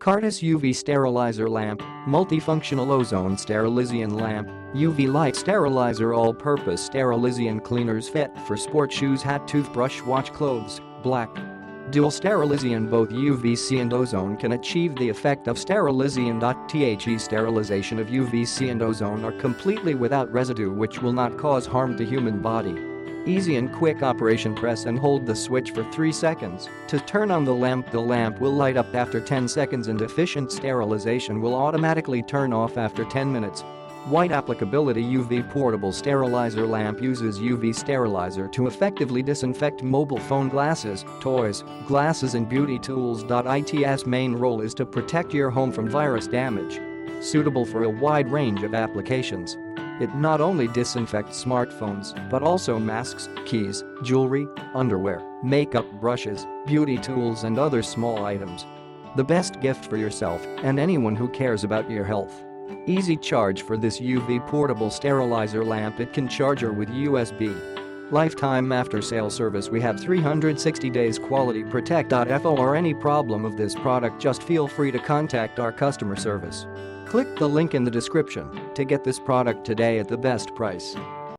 Kartice UV Sterilizer Lamp, Multifunctional Ozone Sterilizion Lamp, UV Light Sterilizer All-Purpose Sterilizion Cleaners fit for sport shoes, hat, toothbrush, watch, clothes, black. Dual Sterilizion. Both UVC and ozone can achieve the effect of Sterilizion.The sterilization of UVC and ozone are completely without residue, which will not cause harm to human body. Easy and quick operation. Press and hold the switch for 3 seconds to turn on the lamp. The lamp will light up after 10 seconds and efficient sterilization will automatically turn off after 10 minutes. Wide applicability. UV Portable Sterilizer Lamp uses UV sterilizer to effectively disinfect mobile phone glasses, toys, glasses and beauty tools. Its main role is to protect your home from virus damage. Suitable for a wide range of applications. It not only disinfects smartphones but also masks, keys, jewelry, underwear, makeup brushes, beauty tools and other small items. The best gift for yourself and anyone who cares about your health. Easy charge for this UV portable sterilizer lamp. It can charge with USB. Lifetime after-sale service. We have 360 days quality protect. For any problem of this product, just feel free to contact our customer service. Click the link in the description to get this product today at the best price.